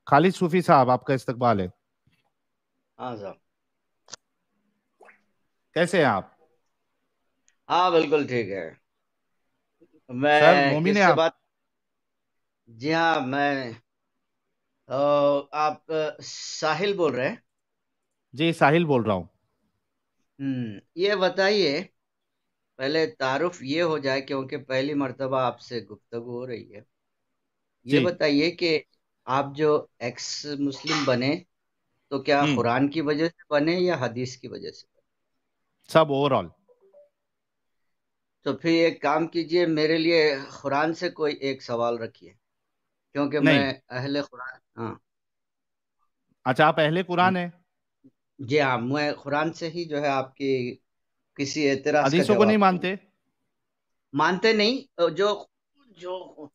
खालिद सूफी साहब, आपका इस्तकबाल है। हाँ साहब, कैसे हैं आप? हाँ बिल्कुल ठीक है। सर मैं मोमिन है किससे आप? बात? जी हाँ, मैं आप साहिल बोल रहे हैं? जी साहिल बोल रहा हूँ। ये बताइए, पहले तारुफ ये हो जाए क्योंकि पहली मर्तबा आपसे गुफ्तगू हो रही है। ये जी। बताइए कि आप जो एक्स मुस्लिम बने तो क्या हम्म। कुरान की वजह से बने या हदीस की वजह से बने? सब ओवरऑल। तो फिर एक काम कीजिए, मेरे लिए कुरान से कोई एक सवाल रखिए, क्योंकि मैं नहीं। अहले कुरान। हाँ अच्छा, आप अहले कुरान है? जी हाँ, मैं कुरान से ही जो है आपकी किसी एतराज का हदीसों को नहीं जवाब दूंगा। मानते? मानते नहीं, जो जो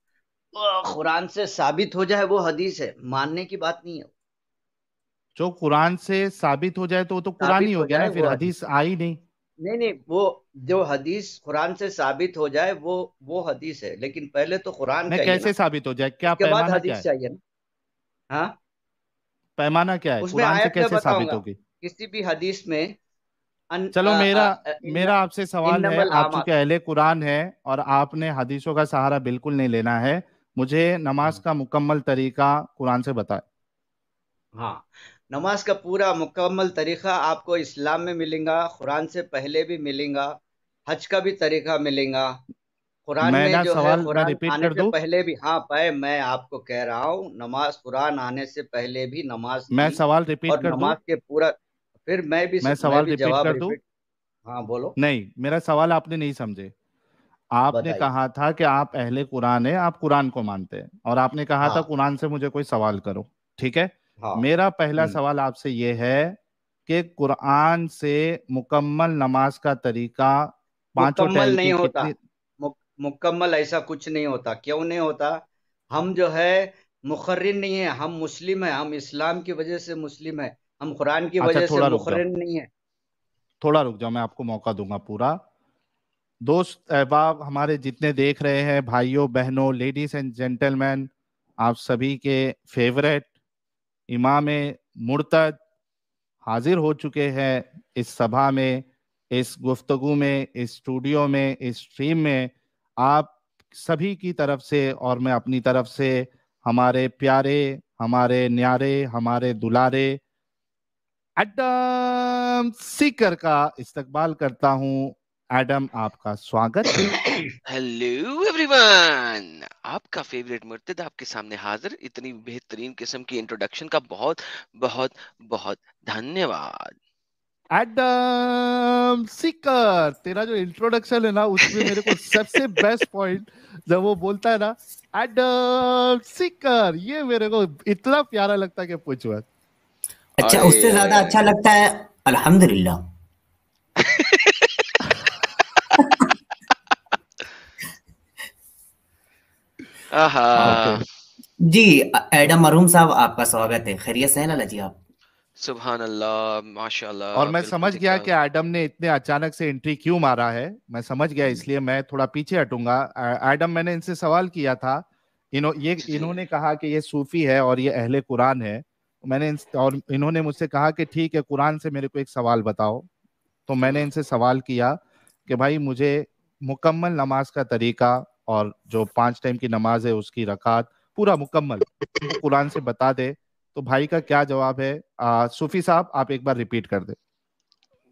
कुरान से साबित हो जाए वो हदीस है, मानने की बात नहीं है। जो कुरान से साबित हो जाए तो वो तो कुरान ही साबित हो हो गया ना, जाए फिर वो हदीस। हदीस आई नहीं। नहीं नहीं, वो जो हदीस कुरान से साबित हो जाए वो हदीस है, लेकिन पहले तो कुरान नहीं, चाहिए कैसे ना, साबित हो जाए? क्या उसके बाद पैमाना क्या हदीस है? चाहिए ना। हाँ, पैमाना क्या है? उसमें कुरान से आयत में कैसे साबित बताऊंगा, होगी? किसी भी हदीस में चलो, मेरा मेरा आपसे सवाल है, इन्नमल आप आमाल। चूंकि अहले कुरान है और आपने हदीसों का सहारा बिल्कुल नहीं लेना है, मुझे नमाज का मुकम्मल तरीका कुरान से बताए। हाँ, नमाज का पूरा मुकम्मल तरीका आपको इस्लाम में मिलेगा, कुरान से पहले भी मिलेगा, हज का भी तरीका मिलेगा। कुरान मैं में ना जो है, सवाल मैं कुरान रिपीट आने कर से दूं? पहले भी, हाँ भाई मैं आपको कह रहा हूँ, नमाज कुरान आने से पहले भी नमाज मैं थी। सवाल रिपीट और कर दूं? नमाज के पूरा, फिर मैं मैं सवाल भी रिपीट जवाब कर दूं? रिपीट। हाँ बोलो। नहीं, मेरा सवाल आपने नहीं समझे। आपने बताइए। कहा था कि आप अहले कुरान है, आप कुरान को मानते हैं, और आपने कहा था हाँ कुरान से मुझे कोई सवाल करो। ठीक है। हाँ। मेरा पहला सवाल आपसे ये है कि कुरान से मुकम्मल नमाज का तरीका पांचों मुकम्मल टाइम नहीं की होता। कितनी? मुकम्मल ऐसा कुछ नहीं होता, क्यों नहीं होता? हम जो है मुखर्रिन नहीं है, हम मुस्लिम है, हम इस्लाम की वजह से मुस्लिम है, हम कुरान की अच्छा, वजह से थोड़ा रुक जाओ, मुखर्रिन नहीं है। थोड़ा रुक जाओ, मैं आपको मौका दूंगा पूरा। दोस्त अहबाब, हमारे जितने देख रहे हैं, भाइयों बहनों, लेडीज एंड जेंटलमैन, आप सभी के फेवरेट इमाम मुर्तद हाजिर हो चुके हैं इस सभा में, इस गुफ्तगू में, इस स्टूडियो में, इस स्ट्रीम में। आप सभी की तरफ से और मैं अपनी तरफ से हमारे प्यारे, हमारे न्यारे, हमारे दुलारे एडम सीकर का इस्तकबाल करता हूं। एडम, आपका स्वागत है। हेलो एवरीवन, आपका फेवरेट मुर्तद आपके सामने हाजिर। इतनी बेहतरीन किस्म की इंट्रोडक्शन का बहुत बहुत बहुत धन्यवाद। एडम सीकर, तेरा जो इंट्रोडक्शन है ना, उसमें मेरे को सबसे बेस्ट पॉइंट जब वो बोलता है ना, एडम सीकर, ये मेरे को इतना प्यारा लगता है कि पूछ मत। अच्छा, अरे उससे ज्यादा अरे अच्छा लगता है अल्हम्दुलिल्लाह। आहा, ओके। जी, एडम मरूम साहब, आपका स्वागत है। खैरियत से हैं लाला जी आप? सुभान अल्लाह, और माशाल्लाह, मैं बिल्कुल समझ ठीक गया कि ठाक। एडम ने इतने अचानक से एंट्री क्यों मारा है, मैं समझ गया, इसलिए मैं थोड़ा पीछे हटूंगा। एडम, मैंने इनसे सवाल किया था, जी जी। इन्होंने कहा कि ये सूफी है और ये अहले कुरान है। और इन्होंने मुझसे कहा कि ठीक है, कुरान से मेरे को एक सवाल बताओ। तो मैंने इनसे सवाल किया कि भाई मुझे मुकम्मल नमाज का तरीका और जो 5 टाइम की नमाज है उसकी रकात पूरा मुकम्मल वो कुरान से बता दे। तो भाई का क्या जवाब है? सूफी साहब, आप एक बार रिपीट कर दे।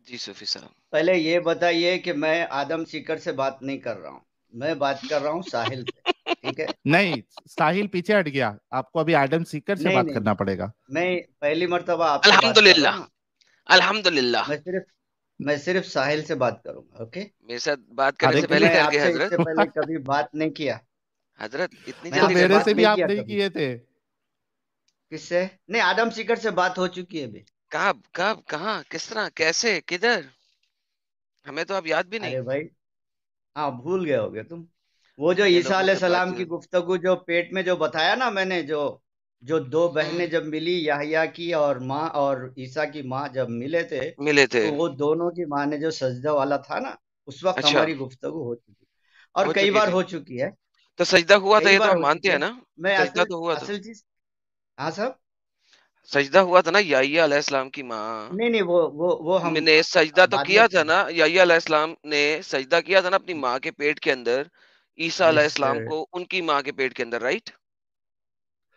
जी सूफी साहब। पहले ये बताइए कि मैं आदम सीकर से बात नहीं कर रहा हूँ, मैं बात कर रहा हूँ साहिल से। ठीक है? नहीं, साहिल पीछे हट गया, आपको अभी एडम सीकर से नहीं बात नहीं, करना पड़ेगा। मैं पहली मर्तबा आपसे बात कर रहा हूँ अल्हम्दुलिल्लाह, ना। अल्हम्दुलिल्लाह। मैं सिर्फ मैं सिर्फ साहिल से बात करूंगा। ओके? मेरे साथ बात करने अरे से क्योंकि पहले मैं कर गए आपसे इससे हजरत। पहले कभी बात नहीं किया। हजरत इतनी मैं तो जल्दी आपसे मेरे करनी बात से भी पड़ी? नहीं आप किया नहीं कभी। किए थे? किससे? नहीं, आदम सीकर से बात हो चुकी है अभी। कब कब कहाँ किस तरह कैसे किधर? हमें तो अब याद भी नहीं। अरे भाई, हाँ भूल गए होगे तुम। वो जो इतने ईसा लोगों अलैहि से सलाम की बातचीत। गुफ्तगू, जो पेट में जो बताया ना मैंने, जो जो दो बहनें जब मिली, याह्या की और माँ, और ईसा की माँ जब मिले थे, मिले थे। तो वो दोनों की माँ ने जो सजदा वाला था ना, उस वक्त अच्छा, हमारी गुफ्तगू हो चुकी, और हो कई चुकी बार थी। हो चुकी है। तो सजदा हुआ था, कई ये तो बार हम हो मानते चुकी हैं है। ना। मैं सजदा असल तो हुआ था। असल चीज। हाँ साहब। سجدہ ہوا تھا نا یحییٰ علیہ السلام کی ماں نہیں وہ ہم نے سجدہ تو بعد میں کیا تھا نا، یحییٰ علیہ السلام نے سجدہ کیا تھا نا اپنی ماں کے پیٹ کے اندر عیسیٰ علیہ السلام مسٹر کو ان کی ماں کے پیٹ کے اندر، رائٹ؟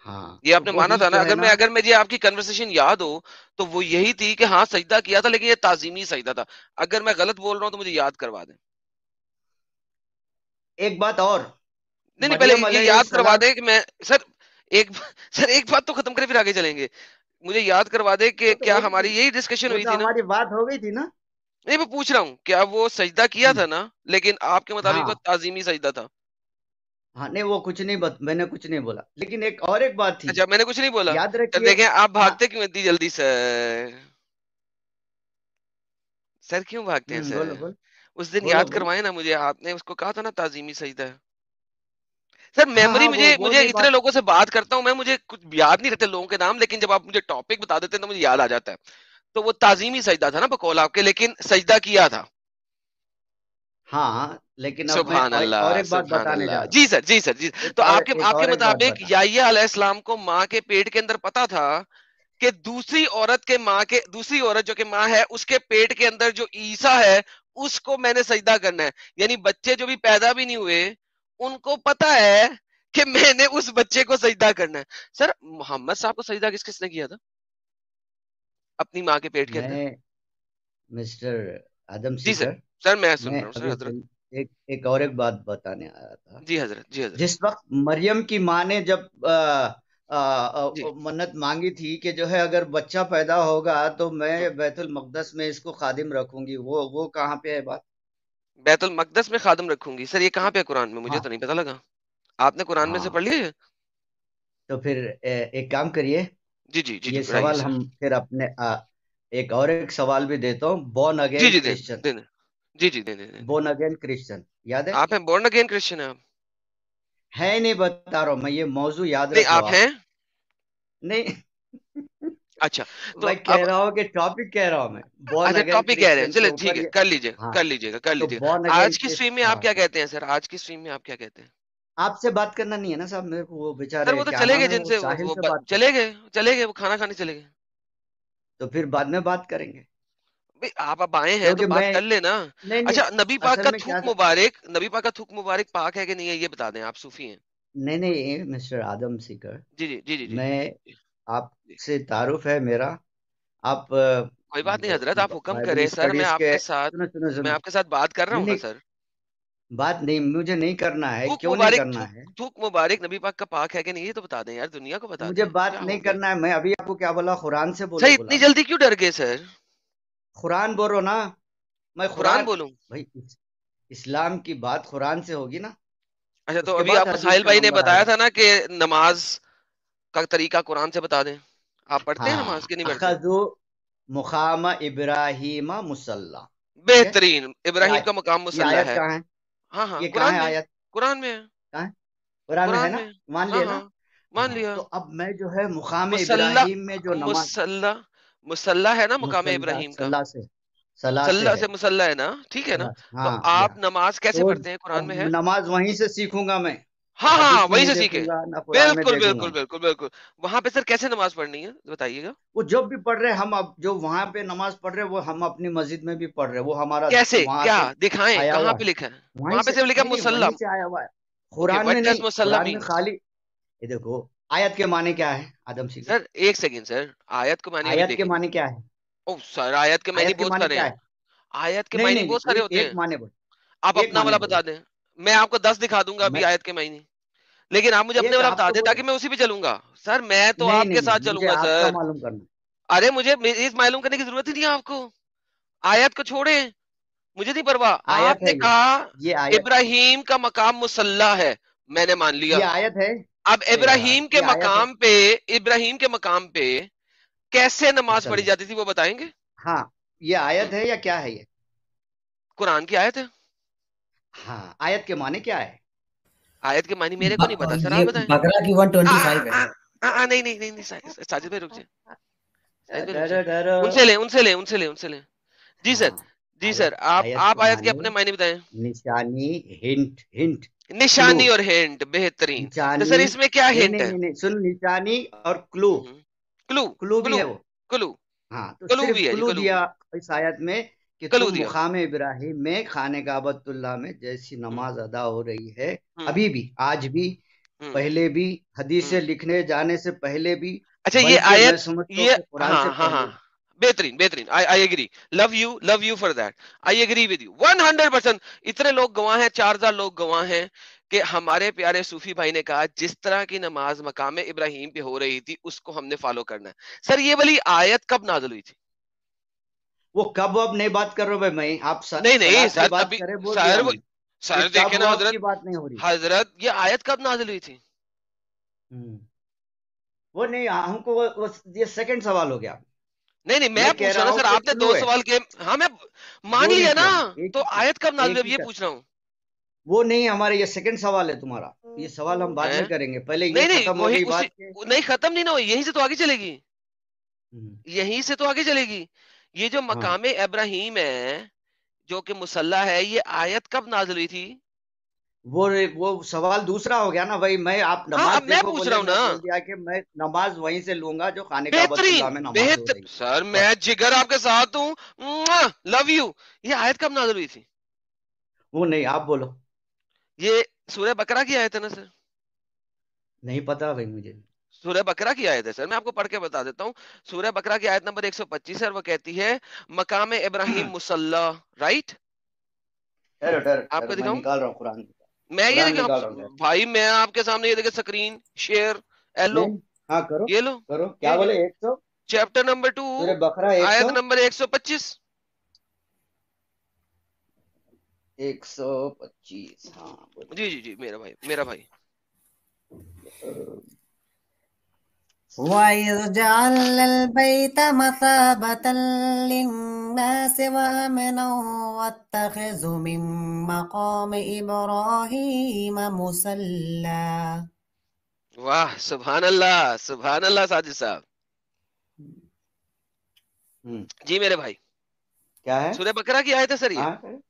ہاں یہ آپ تو نے مانا وہی تھا نا؟ جو ہے نا، اگر مجھے آپ کی کنورسیشن یاد ہو تو وہ یہی تھی کہ ہاں سجدہ کیا تھا لیکن یہ تعظیمی سجدہ تھا. اگر میں غلط بول رہا ہوں تو مجھے یاد کروا دیں. ایک بات اور، نہیں پہلے مریم یہ علیہ یاد کروا السلام، دیں کہ میں ایک سر ایک بات تو ختم کرے پھر آگے چلیں گے. مجھے یاد کروا دے کہ وہ تو کیا ہو گئی ہماری تھی، یہی ڈسکشن وہ ہوئی تو تھی نا؟ ہماری بات ہو گئی تھی نا. نہیں میں پوچھ رہا ہوں کیا وہ سجدہ کیا تھا نا، لیکن آپ کے مطابق وہ ہاں تعظیمی سجدہ تھا؟ ہاں، نہیں وہ کچھ نہیں میں نے کچھ نہیں بولا، لیکن ایک بات تھی، اچھا میں نے کچھ نہیں بولا. یاد سر رکھیے. دیکھیں آپ ہاں بھاگتے کیوں اتنی جلدی سر کیوں بھاگتے ہیں سر؟ بولو بولو اس دن بولو یاد بولو. کروائے نا مجھے، آپ نے اس کو کہا تھا نا تعظیمی سجدہ ہے. سر ہاں میموری ہاں مجھے وہ مجھے نہیں اتنے بات. لوگوں سے بات کرتا ہوں میں، مجھے کچھ یاد نہیں رہتے لوگوں کے نام، لیکن جب آپ مجھے ٹاپک بتا دیتے ہیں تو مجھے یاد آ جاتا ہے. تو وہ تعظیمی سجدہ تھا نا بقول آپ کے، لیکن سجدہ کیا تھا. ہاں لیکن اب میں سبحان اور اللہ ایک بات سبحان بتانے اللہ. جا رہا ہوں. جی سر جی سر جی. تو آپ کے ایک بات مطابق بتا. یحییٰ علیہ السلام کو ماں کے پیٹ کے اندر پتا تھا کہ دوسری عورت جو کہ ماں ہے اس کے پیٹ کے اندر جو عیسیٰ ہے اس کو میں نے سجدہ کرنا ہے. یعنی بچے جو بھی پیدا بھی نہیں ہوئے ان کو پتا ہے کہ میں نے اس بچے کو سجدہ کرنا ہے. سر محمد صاحب کو سجدہ کس کس نے کیا تھا اپنی ماں کے پیٹ کے اندر؟ میں مسٹر آدم جی سر. سیکر، سر میں سن میں رہا ہوں سر ابھی حضرت. ایک بات بتانے آیا تھا. جی حضرت جی حضرت. جس وقت مریم کی ماں نے جب جی منت مانگی تھی کہ جو ہے اگر بچہ پیدا ہوگا تو میں ہاں. بیت المقدس میں اس کو خادم رکھوں گی، وہ کہاں پہ ہے بات؟ بیت المقدس میں خادم رکھوں گی، سر یہ کہاں پہ ہے قرآن میں؟ مجھے ہاں تو نہیں پتا لگا. آپ نے قرآن میں سے ہاں، پڑھ لیا ہے؟ تو پھر ایک کام کریے، جی جی جی جی یہ پڑھائیے سوال سر. ہم پھر اپنے ایک سوال بھی دیتا ہوں. بورن جی اگین جی دیں کرسچن، دیں دیں. جی جی دیں دیں دیں. بورن اگین کرسچن یاد ہے؟ آپ ہیں بورن اگین کرسچن ہیں آپ؟ ہے نہیں بتا رہا ہوں میں، یہ موضوع یاد نہیں رکھ لو آپ آپ. ہیں؟ نہیں اچھا تو میں اب کہہ رہا ہوں کہ ٹاپک کہہ رہا ہوں میں، بورن اچھا اگین ٹاپک کہہ رہے ہیں، کرسچن کے چلے ٹھیک اوپر ہے یہ. کر لیجیے ہاں کر لیجیے گا کر تو لیجیے. بورن اگین آج کی اسٹریم میں آپ کیا کہتے ہیں سر؟ آج کی اسٹریم میں آپ کیا کہتے ہیں؟ آپ سے بات کرنا نہیں ہے نا صاحب، میرے کو وہ سر بیچارے وہ تو کیا چلے نام گئے ہے جن وہ سے ساحل وہ سے بات کر. چلے گئے وہ کھانا کھانے چلے گئے. تو پھر بعد میں بات کریں گے، بھئی آپ اب آئے ہیں تو کیونکہ بات میں کر لینا. نہیں اچھا نبی پاک اصل کا میں کیا، تھوک مبارک، نبی پاک کا تھوک مبارک پاک ہے کہ نہیں ہے یہ بتا دیں. آپ صوفی ہیں؟ نہیں مسٹر آدم سیکر، جی جی جی جی جی میں جی آپ جی. سے تعارف ہے میرا. آپ کوئی بات نہیں حضرت، آپ حکم بائبل کریں سر. اسٹڈیز کے، میں آپ کے ساتھ بات کر رہا نہیں ہوں نا نہیں سر. بات نہیں، مجھے نہیں کرنا ہے. تھوک کیوں نہیں مبارک کرنا ہے؟ تھوک مبارک نبی پاک کا پاک ہے کہ نہیں یہ تو بتا دیں یار، دنیا کو بتا مجھے دیں بات کیا ہو نہیں گیا. کرنا ہے. میں ابھی آپ کو کیا بولا؟ قرآن سے سر بولو اتنی بولا. جلدی کیوں ڈر گئے سر؟ قرآن بولو نا. میں قرآن قرآن، بولوں؟ بھائی اسلام کی بات قرآن سے ہوگی نا، اچھا اس تو کے ابھی بعد آپ کو حدیث ساحل کا بھائی نے نمبر آئے بتایا گا. تھا نا کہ نماز کا طریقہ قرآن سے بتا دیں. آپ پڑھتے ہیں ہاں، نماز کے نہیں پڑھتے؟ اخذو مقام ابراہیم مسلح. ٹھیک ہے، بہترین. ابراہیم کا مقام یہ مسلح آیت ہے. کہاں ہے؟ ہاں ہاں یہ کہاں قرآن ہے میں. آیت؟ قرآن میں ہے. کہاں ہے؟ قرآن میں ہے قرآن نا؟ میں. مان ہاں لیے نا؟ ہاں مان ہاں، لیا. تو اب میں جو ہے مقام مسلح ابراہیم میں جو نماز، مسلح ہے نا مقام مسلح ابراہیم کا. صلاح سے، صلاح سے مسلح ہے. سے مسلح ہے نا، ٹھیک ہے نا. تو ہاں آپ نماز کیسے تو پڑھتے ہیں اب قرآن میں ہے؟ نماز وہیں سے سیکھوں گا میں، ہاں ہاں حدیث ہاں میں وہیں نہیں سے دیکھوں سیکھیں. گا نہ قرآن میں بالکل دیکھوں گا. بالکل بالکل بالکل. وہاں پہ سر کیسے نماز پڑھنی ہے بتائیے گا. وہ جب بھی پڑھ رہے ہم، اب جو وہاں پہ نماز پڑھ رہے وہ ہم اپنی مسجد میں بھی پڑھ رہے، وہ ہمارا کیسے وہاں کیا سے دکھائیں آیا کہاں ہوا پہ ہے. لکھا ہے؟ وہیں وہاں پہ سے صرف لکھا ہے نہیں وہیں مسلم. سے آیا ہوا ہے. اوکے قرآن وٹ میں ڈز نہیں، مسلح قرآن میں مین؟ خالی یہ دیکھو آیت کے معنی کیا ہے آدم سیکھر. سر ایک سیکنڈ سر، آیت کو معنی ابھی آیت کے دیکھیں گے. معنی کیا ہے؟ او سر آیت کے معنی آیت کے بہت معنی سارے کیا ہیں. ہے؟ آیت کے نہیں معنی نہیں بہت نہیں، سارے ہوتے ایک ہیں. معنی بول، آپ ایک اپنا معنی والا بولو. بتا دیں. میں آپ کو 10 دکھا دوں گا میں ابھی آیت کے معنی، لیکن آپ مجھے اپنے ایک والا آپ بتا تو دیں بولے، تاکہ میں اسی پہ چلوں گا. سر میں تو نہیں آپ نہیں کے نہیں، ساتھ چلوں مجھے گا آپ کا سر. معلوم کرنا. ارے مجھے اس معلوم کرنے کی ضرورت ہی نہیں ہے آپ کو. آیت کو چھوڑیں، مجھے نہیں پرواہ. آیت آپ ہے نے کہا یہ آیت، ابراہیم کا مقام مسلح ہے، میں نے مان لیا. یہ آیت ہے. اب ارے یار ابراہیم کے یہ آیت ہے مقام پہ کیسے نماز پڑھی مسلح. جاتی تھی وہ بتائیں گے؟ ہاں، یہ آیت ہے یا کیا ہے یہ؟ قرآن کی آیت ہے. ہاں، آیت کے معنی کیا ہے؟ آیت کے معنی میرے کو نہیں پتا سر، آپ یہ بتائیں. بقرہ کی 125 ہے. نہیں نہیں نہیں ساجد بھائی رک جائیں. ساجد بھائی رک ڈرو جائیں. ڈرو. ان سے لیں. جی سر ہاں، جی آیت، سر آپ آیت آپ کے آیت کے معنی اپنے معنی بتائیں. نشانی، ہنٹ ہنٹ، کلو. نشانی اور ہینٹ، بہترین. تو نشانی، سر اس میں کیا نہیں ہینٹ نہیں ہے؟ نہیں نہیں، سن، نشانی اور کلو. क्लू क्लू भी क्लू है वो। क्लू हाँ, तो क्लू सिर्फ भी है जी, क्लू क्लू दिया इस आयत में कि क्लू तुम दिया। मुकाम इब्राहिम में खाने काबतुल्लाह में जैसी नमाज अदा हो रही है, अभी भी, आज भी, पहले भी, हदीस से लिखने जाने से पहले भी, अच्छा ये बल्कि मैं आयत, समझता हूँ ये कि कुरान से हाँ हाँ पहले हाँ, बेहतरीन बेहतरीन, I agree, love you for that, I agree with you 100%। इतने लोग गवाह हैं, 4000 लोग गवाह हैं कि हमारे प्यारे सूफी भाई ने कहा जिस तरह की नमाज मकाम इब्राहिम पे हो रही थी उसको हमने फॉलो करना है। सर ये वाली आयत कब नाज़िल हुई थी? वो कब अब नहीं बात कर रहा हूँ भाई मैं, आप नहीं नहीं सलात की सर, बात अभी करें बोल दिया सर मैं। ये सर कब देखे ना वब हजरत, की बात नहीं हो रही। हजरत ये आयत कब नाज़िल हुई थी? वो नहीं, हमको वो ये सेकंड सवाल हो गया। नहीं नहीं मैं मैं कह पूछ रहा रहा ना हूँ सर, कि आपने क्लू 2 है, सवाल के, हाँ मैं मान दो नहीं लिया ना, किया, मैं एक तो ही किया, आयत कब नाज़िल एक हुई ही ये कर। पूछ रहा हूँ। वो नहीं, हमारे ये सेकंड सवाल है तुम्हारा, ये सवाल हम बाद में हैं? करेंगे, पहले ये नहीं नहीं खत्म हो वही गई उसी, बात के। नहीं खत्म नहीं ना हुई, यहीं से तो आगे चलेगी, यहीं से तो आगे चलेगी। ये जो हाँ, मकाम इब्राहिम है जो कि मुसल्ला है, ये आयत कब नाज़िल हुई थी? वो सवाल दूसरा हो गया ना भाई। मैं, आप हाँ नमाज अब मैं देखो पूछ बोले, रहा हूँ मैं ना। बोल दिया कि मैं नमाज वहीं से लूंगा जो खाने काबतुल्लाह बेहतरीन में नमाज हो बेहतर रही है, सर, मैं बस। जिगर आपके साथ हूँ, लव यू। ये आयत कब नाज़िल हुई थी? वो नहीं, आप बोलो। ये सूरह बकरा की आयत है ना सर? नहीं पता भाई मुझे। सूरह बकरा की आयत है सर, मैं आपको पढ़ के बता देता हूँ। सूरह बकरा की आयत नंबर 125 है, और वो कहती है मकाम इब्राहिम मुसल्ला, राइट? ठहरो ठहरो ठहरो, आपको मैं दिखाऊं? निकाल रहा हूँ कुरान। मैं ये कुरान देखिए निकाल रहा हूँ, ठहरो। भाई मैं आपके सामने ये देखिए, स्क्रीन शेयर, एलो, नहीं, हाँ करो, ये लो, करो, क्या बोले, 100 चैप्टर नंबर 2 सूरह बकरा, आयत 100 नंबर 125। 125, हाँ बोलो। जी जी जी मेरा भाई, मेरा भाई। وإذ جعلنا البيت مثابة للناس وأمنا واتخذوا من مقام إبراهيم مصلى. वाह सुभान अल्लाह साजिद साहब। जी मेरे भाई, क्या है? सूरह बकरा की आयत है सर, ये हाँ,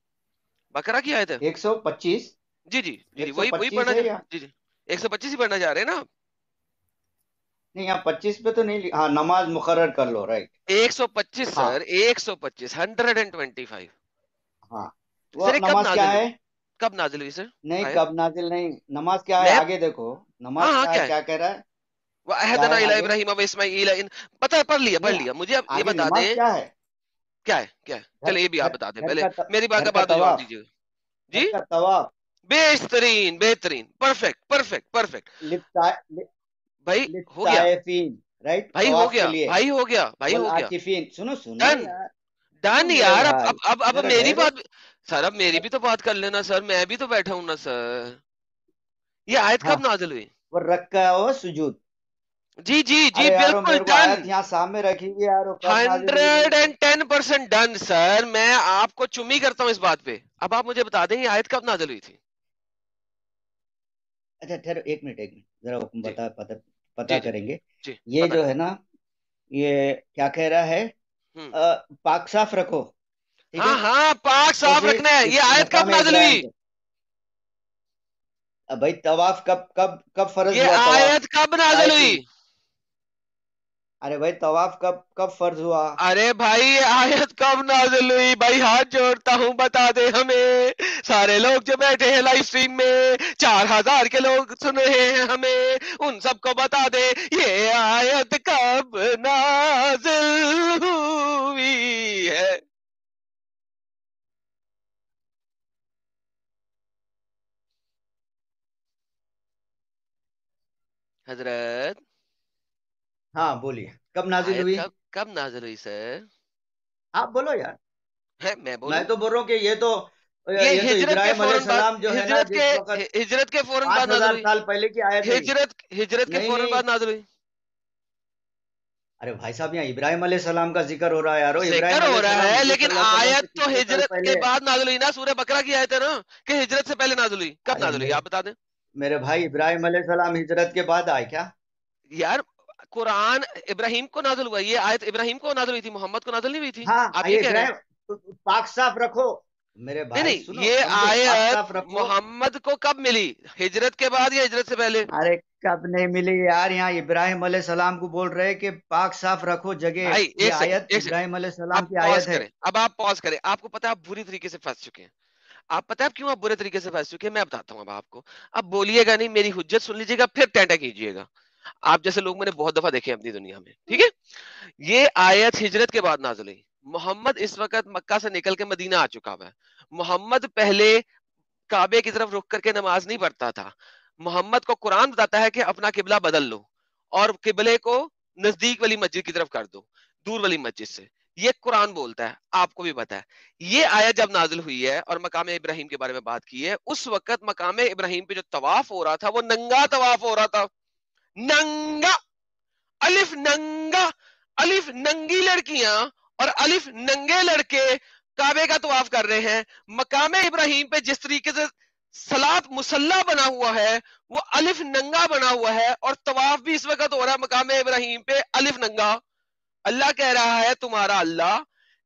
बकरा की आयत है। 125, जी जी जी जी, वही वही 125 पढ़ना है जा, या जी जी 125 ही पढ़ना जा रहे हैं ना आप? नहीं? यहाँ 25 पे तो नहीं हाँ, नमाज मुकर्रर कर लो, राइट। 125 हाँ सर, 125, 125। हाँ, सर वो ये कब नमाज क्या नाजिल हुई, है? कब नाजिल हुई सर नहीं, आयत? कब नाजिल नहीं, नमाज क्या है मैं, आगे देखो। हाँ नमाज हाँ क्या है, क्या है, क्या कह रहा है? क्या वअहदना है इला आगे? इब्राहीम व इस्माईल इन, पता है, पढ़ लिया नहीं, मुझे अब ये आगे बता नमाज दें क्या है? क्या है, क्या है, घर चले ये भी आप घर बता दें घर पहले, का मेरी बात घर का का बाद में जवाब तवाफ, दीजिएगा। घर जी का तवाफ, बेहतरीन बेहतरीन, परफेक्ट परफेक्ट परफेक्ट। लिप्ता भाई हो गया, लिप्तायफीन, राइट, भाई हो तवाफ के गया, लिए। भाई हो गया, भाई वल हो गया, आकिफीन, सुनो सुनो डन यार, सुनो डन मेरे यार। भाई, अब जरा मेरी ठहरो। बात, सर अब मेरी भी तो बात कर लेना सर, मैं भी तो बैठा हूं ना सर। ये आयत हाँ, कब नाजिल हुई? वो रक्का हो सुजूद। जी जी जी अरे यार, वो बिल्कुल मेरे को डन, आयत यहाँ सामने रखी हुई है यार, वो कब नाजिल हुई बोले तो। 110% डन सर, मैं आपको चुम्मी करता हूं इस बात पे। अब आप मुझे बता दें ये आयत कब नाजिल हुई थी? अच्छा ठहरो, एक मिनट एक मिनट, जरा हुक्म जी पता पता जी पता जी करेंगे। जी ये पता जो कर। है ना, ये क्या कह रहा है? हम्म, पाक साफ रखो, ठीक है। हाँ हाँ पाक साफ कैसे? रखना है। ये इस आयत कब मकाम नाजिल इब्राहिम हुई? पे। अब भाई तवाफ कब कब कब फर्ज ये हुआ तवाफ? आयत कब नाजिल हुई? ताइफीन। अरे भाई तवाफ कब कब फर्ज हुआ? अरे भाई ये आयत कब नाजिल हुई? भाई हाथ जोड़ता हूँ बता दे हमें, सारे लोग जो बैठे हैं लाइव स्ट्रीम में, 4000 के लोग सुन रहे हैं हमें, उन सबको बता दे ये आयत कब नाजिल हुई है। हजरत हाँ बोलिए, कब नाजिल आयत हुई? कब कब नाजिल हुई सर? आप बोलो यार। है मैं बोलूं? मैं तो बोल रहा हूँ कि ये ये तो हिजरत के इब्राहिम फौरन बाद, अलैहिस्सलाम जो है ना, हिजरत के जिस वक्त हिजरत के फौरन पांच बाद नाजिल हजार हुई। साल पहले की आयत है ये। हिजरत के नहीं फौरन नहीं, बाद नाजिल हुई। अरे भाई साहब, यहाँ इब्राहिम अलैहिस्सलाम का जिक्र हो रहा है यारो। इब्राहिम जिक्र हो रहा अलैहिस्सलाम है हुजूर लेकिन सल्लल्लाहु अलैहि वसल्लम से आयत तो कितने साल हिजरत के पहले? बाद नाजिल हुई ना, सूरह बकरा की आयत है ना, कि हिजरत से पहले नाजिल हुई? कब अरे नाजिल हुई मेरे आप बता दें मेरे भाई, इब्राहिम अलैहिस्सलाम हिजरत के बाद आए क्या? यार। कुरान इब्राहिम को नाजिल हुआ, ये आयत इब्राहिम को नाजिल हुई थी, मोहम्मद को नाजिल नहीं हुई थी, हाँ, आप ये ये कह रहे हैं? इब्राहिम, पाक साफ रखो मेरे नहीं भाई, नहीं सुनो ये समझो, पाक आयत साफ रखो। मोहम्मद को कब मिली, हिजरत के बाद या हिजरत से पहले? अरे कब नहीं मिलेगी यार। यहाँ इब्राहिम अलैहि सलाम को बोल रहे हैं कि पाक साफ रखो जगह। भाई ये एक सेकंड, आयत एक सेकंड, इब्राहिम अलैहि सलाम आप की पॉज आयत है। करें, अब आप पॉज करें। आपको पता है आप बुरी तरीके से फंस चुके हैं। आप पता है आप क्यों आप बुरे तरीके से फंस चुके हैं, मैं बताता हूँ अब आपको। अब बोलिएगा नहीं, मेरी हुज्जत सुन लीजिएगा, फिर टेंटा कीजिएगा। आप जैसे लोग मैंने बहुत दफा देखे हैं अपनी दुनिया में, ठीक है। ये आयत हिजरत के बाद नाज़िल हुई। मोहम्मद इस वक्त मक्का से निकल के मदीना आ चुका हुआ है। मोहम्मद पहले काबे की तरफ रुक करके नमाज नहीं पढ़ता था। मोहम्मद को कुरान बताता है कि अपना किबला बदल लो और किबले को नजदीक वाली मस्जिद की तरफ कर दो, दूर वाली मस्जिद से। ये कुरान बोलता है, आपको भी पता है। ये आयत जब नाजिल हुई है और मकाम इब्राहिम के बारे में बात की है, उस वक्त मकाम इब्राहिम पे जो तवाफ हो रहा था वो नंगा तवाफ हो रहा था। नंगा, अलिफ नंगा, अलिफ नंगी लड़कियां और अलिफ नंगे लड़के काबे का तवाफ कर रहे हैं। मकाम इब्राहिम पे जिस तरीके से सलात मुसल्ला बना हुआ है वो अलिफ नंगा बना हुआ है, और तवाफ भी इस वक्त हो रहा है मकाम इब्राहिम पे अलिफ नंगा। अल्लाह कह रहा है तुम्हारा अल्लाह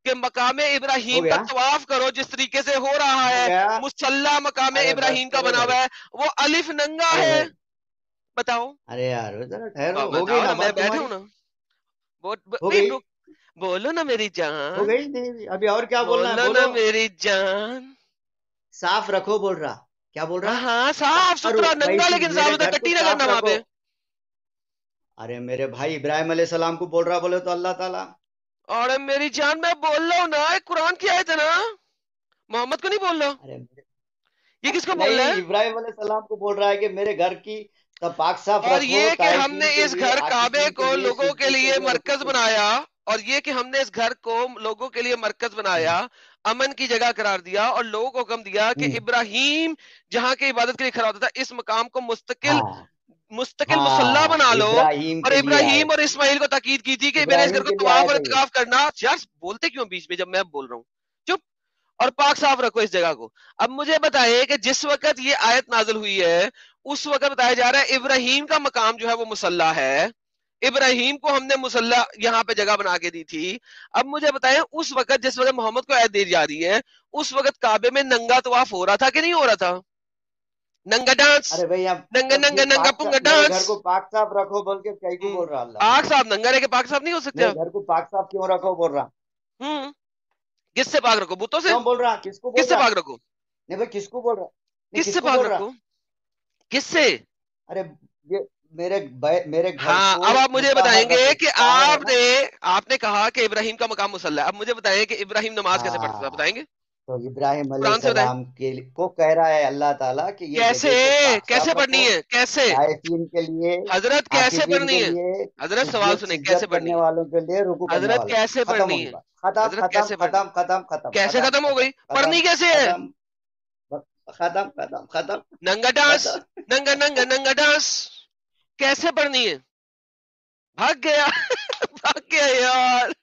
कि मकाम हो इब्राहिम गया, पर तवाफ करो जिस तरीके से हो रहा हो है। गया। मुसल्ला मकाम अरे बस इब्राहिम का करो बना भाई। हुआ है, वो अलिफ नंगा अरे है। भाई, बताओ, अरे यार जरा ठहरो। हो गई बताओ ना ना, मैं बात बैठा हूं तुम्हारी? ना। हो नहीं गई, रुक, बोलो ना मेरी हो जान, गई। नहीं अभी और क्या बोलना है, बोलो ना बोलो। मेरी जान। साफ रखो बोल रहा। क्या बोल हाँ रहा? हाँ, साफ और सुथरा भाई नंगा, तुम लेकिन साफ मेरे सुथरा, घर को टट्टी ना साफ करना वहां रखो। पे। अरे मेरे भाई इब्राहिम अलैहि सलाम को बोल रहा, बोले तो अल्लाह ताला। और मेरी जान मैं बोल रहा हूँ ना, कुरान की आयत है ना, मोहम्मद को नहीं बोल रहा। अरे ये किसको बोल रहा नहीं, है? इब्राहिम अलैहि सलाम को बोल रहा है कि मेरे घर की तब पाक साफ और रखो, ये कि हमने ताइफीन के इस लिए, घर काबे आकिफीन के को लिए, लोगों के सुजदे के लिए लिए, रुकू मरकज के लिए। बनाया, और ये कि हमने इस घर को लोगों के लिए मरकज बनाया, अमन की जगह करार दिया, और लोगों को हुक्म दिया कि हम्म, इब्राहिम जहां के इबादत के लिए खड़ा होता था, इस मकाम को मुस्तकिल हाँ मुस्तकिल मुसल्ला हाँ, बना लो। इब्राहिम और के लिए आए इब्राहिम और थे। इस्माइल को ताकीद की थी कि मेरे इस घर इब्राहिम को के लिए तवाफ आया और था ये। इतिकाफ करना। यार बोलते क्यों बीच में जब मैं बोल रहा हूँ? चुप। और पाक साफ रखो इस जगह को। अब मुझे बताइए कि जिस वक्त ये आयत नाजिल हुई है उस वक्त बताया जा रहा है इब्राहिम का मकाम जो है वो मुसल्ला है, इब्राहिम को हमने मुसल्ला यहाँ पे जगह बना के दी थी। अब मुझे बताएं उस वक्त जिस वक्त मोहम्मद को आयत दी जा रही है, उस वक्त काबे में नंगा तवाफ हो रहा था कि नहीं हो रहा था? नंगा डांस, अरे भाई यहाँ नंगा तब नंगा फिर नंगा पुंगा मेरे डांस। घर को पाक साफ रखो बोल के कई को बोल रहा अल्लाह। पाक साहब नंगा रह के पाक साहब नहीं हो सकते मेरे आप? घर को पाक साफ क्यों रखो बोल रहा? किससे पाक रखो? बुतों से? क्यों बोल रहा? किसको बोल किससे रहा? पाक रखो? नहीं भाई, किसको बोल रहा? नहीं, किससे किसको पाक बोल रहा? रखो? किससे? अरे ये मेरे घर हाँ, को अब आप मुझे मुताहर बताएंगे रखो, कि ताहिर है ना? आपने कहा कि इब्राहिम का मकाम मुसल्ला है। अब मुझे बताएं कि इब्राहिम नमाज कैसे पढ़ता था, हाँ, बताएंगे? तो इब्राहिम कुरान से बताएं। अलैहिस्सलाम को कह रहा है अल्लाह ताला कि ये कैसे? जगह को पाक कैसे साफ पढ़नी रखो, है? कैसे? ताइफीन के लिए, हजरत कैसे आकिफीन पढ़नी के है? लिए, हजरत सवाल सुने, कैसे सिजदत पढ़नी करने है? वालों के लिए, रुकू करने हजरत वालों। कैसे खत्म पढ़नी होगी है? बात। खत्म हजरत खत्म कैसे पढ़नी? खत्म खत्म खत्म कैसे खत्म खत्म हो खत्म गई? पढ़नी कैसे है? खत्म खत्म खत्म खत्म नंगा डांस, खत्म। नंगा नंगा नंगा डांस, कैसे पढ़नी है? भाग गया भाग गया यार।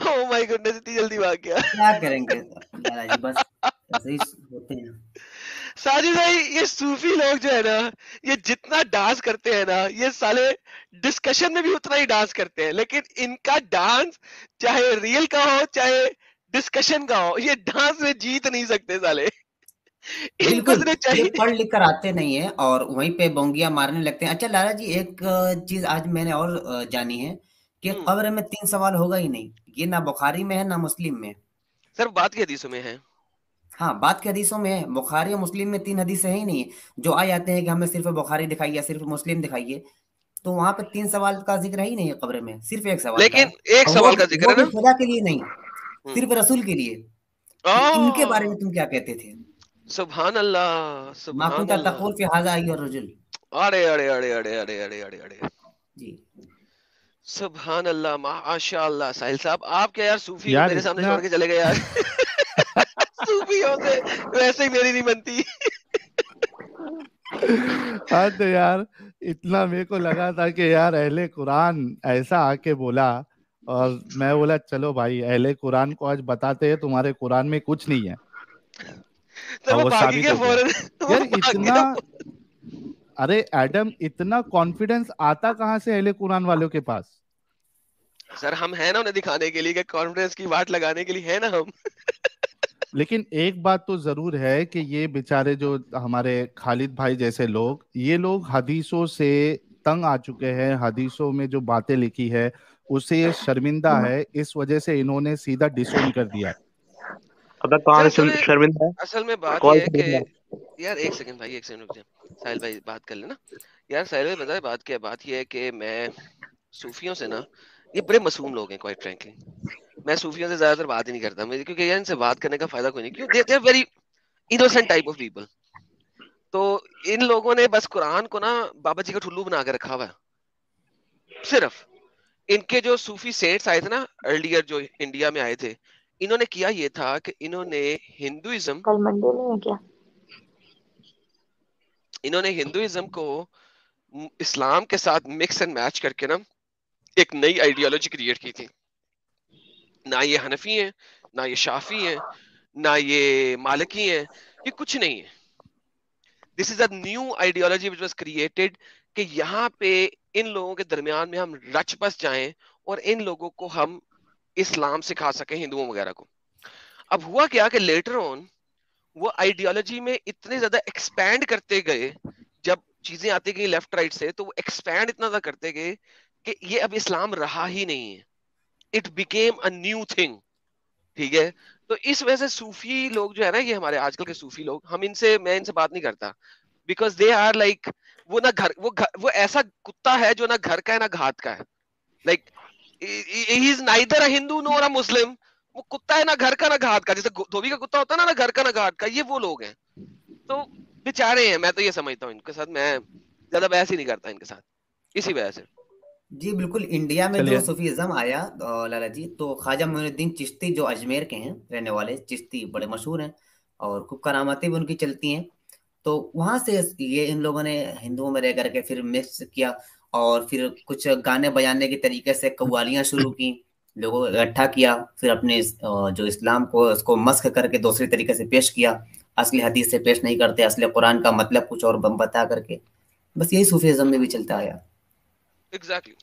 ओह माय गुडनेस, इतनी जल्दी भाग गया। क्या करेंगे लाला जी, बस ऐसे ही होते हैं। साजिद भाई, ये सूफी लोग जो है ना, ये जितना डांस करते हैं ना, ये साले डिस्कशन में भी उतना ही डांस करते हैं, लेकिन इनका डांस चाहे रियल का हो चाहे डिस्कशन का हो, ये डांस में जीत नहीं सकते साले। इनको बिल्कुल, सिर्फ ये चाहिए। पढ़ लिख कर आते नहीं है और वहीं पे बोंगिया मारने लगते हैं। अच्छा लाला जी, एक चीज आज मैंने और जानी है कि कब्र में 3 सवाल होगा ही नहीं। ये ना बुखारी में है ना मुस्लिम में। सर बात की हदीसों में है। हाँ, बात के हदीसों में है। बुखारी और मुस्लिम में 3 हदीसें हैं ही नहीं, जो आ जाते हैं कि हमें सिर्फ बुखारी दिखाइए, सिर्फ मुस्लिम दिखाइए। तो वहां पे 3 सवाल का जिक्र ही नहीं है कब्र में, सिर्फ एक सवाल का लेकिन है। एक और सवाल का वो जिक्र है भी ना। खुदा के लिए नहीं, सिर्फ रसूल के लिए कि इनके बारे में आ, तुम क्या कहते थे। सुभान अल्लाह, मा सुभान कुंता अल्लाह। तक़ूल फी हाज़ा अय्युहर रजुल। अरे अरे अरे अरे अरे अरे अरे अरे, जी सुभान अल्लाह, माशाअल्लाह। साहिल साहब आप क्या यार सूफी को यार मेरे सामने इतना छोड़ के चले गए यार। सूफियों से वैसे ही मेरी नहीं बनती। हाँ तो यार इतना मेरे को लगा था कि यार अहले कुरान ऐसा आके बोला, और मैं बोला चलो भाई अहले कुरान को आज बताते हैं तुम्हारे कुरान में कुछ नहीं है, तो और वो वो भागी साबित के हो गया। फौरन, वो यार भाग इतना, गया। अरे एडम इतना कॉन्फिडेंस आता कहाँ से अहले कुरान वालों के पास? सर हम है ना उन्हें दिखाने के लिए कि कॉन्फिडेंस की बात लगाने के लिए है ना हम। लेकिन एक बात तो जरूर है कि ये बेचारे जो हमारे खालिद भाई जैसे लोग, ये लोग हदीसों से तंग आ चुके हैं, हदीसों में जो बातें लिखी है उससे ये शर्मिंदा है, इस वजह से इन्होंने सीधा डिसोन कर दिया। अबे कहाँ असल में शर्मिंदा है? असल में बात कौन यह है शर्मिंदा है? कि यार एक सेकंड भाई, एक सेकंड रुक जा, साहिल भाई बात कर लेना। यार साहिल भाई पता है बात क्या है? बात यह है कि मैं सूफियों से ना, ये बड़े मासूम लोग हैं क्वाइट फ्रैंकली, मैं सूफियों से ज्यादातर बात ही नहीं करता मुझे, क्योंकि यार इनसे बात करने का फायदा कोई नहीं, क्यों they are very innocent type of people. तो इन लोगों ने बस कुरान को ना बाबा जी का ठुल्लू बना के रखा हुआ है। सिर्फ इनके जो सूफी सेंट्स आए थे ना अर्लियर, जो इंडिया में आए थे, इन्होंने किया ये था कि इन्होंने हिंदुइज्म, कल मंडे नहीं है क्या? इन्होंने हिंदुइज्म को इस्लाम के साथ मिक्स एंड मैच करके ना एक नई आइडियोलॉजी क्रिएट की थी। ना ये हनफी है, ना ये शाफी है, ना ये मालिकी है, ये कुछ नहीं है। This is a new ideology which was created कि यहाँ पे इन लोगों के दरमियान में हम रच बस जाएं और इन लोगों को हम इस्लाम सिखा सकें, हिंदुओं वगैरह को। अब हुआ क्या कि लेटर ऑन वो आइडियोलॉजी में इतने ज्यादा एक्सपैंड करते गए, जब चीजें आती गई लेफ्ट राइट से, तो वो एक्सपैंड इतना ज्यादा करते गए कि ये अब इस्लाम रहा ही नहीं है, it became a new thing. ठीक है, तो इस वजह से सूफी लोग जो है ना, ये हमारे आजकल के सूफी लोग, मैं इनसे बात नहीं करता, बिकॉज दे आर लाइक, वो ना वो ऐसा कुत्ता है जो ना घर का है ना घात का है। Like he is neither a Hindu nor a Muslim, वो कुत्ता है ना घर का ना घात का, जैसे धोबी का कुत्ता होता है ना घर का ना घाट का, ये वो लोग हैं। तो बेचारे हैं, मैं तो ये समझता हूँ इनके साथ, मैं ज्यादा बहस ही नहीं करता इनके साथ, इसी वजह से। जी बिल्कुल। इंडिया में जो चलिए, सूफीज़्म आया लाला जी, तो ख्वाजा मोइनुद्दीन चिश्ती जो अजमेर के हैं रहने वाले, चिश्ती बड़े मशहूर हैं और खूब करामातें भी उनकी चलती हैं। तो वहां से ये इन लोगों ने हिंदुओं में रह करके फिर मिक्स किया और फिर कुछ गाने बजाने के तरीके से कव्वालियां शुरू की, लोगों को इकट्ठा किया, फिर अपने जो इस्लाम को उसको मस्ख करके दूसरे तरीके से पेश किया, असली हदीस से पेश नहीं करते, असली कुरान का मतलब कुछ और बता करके। बस यही सूफीज़्म में भी चलता आया। एग्जैक्टली।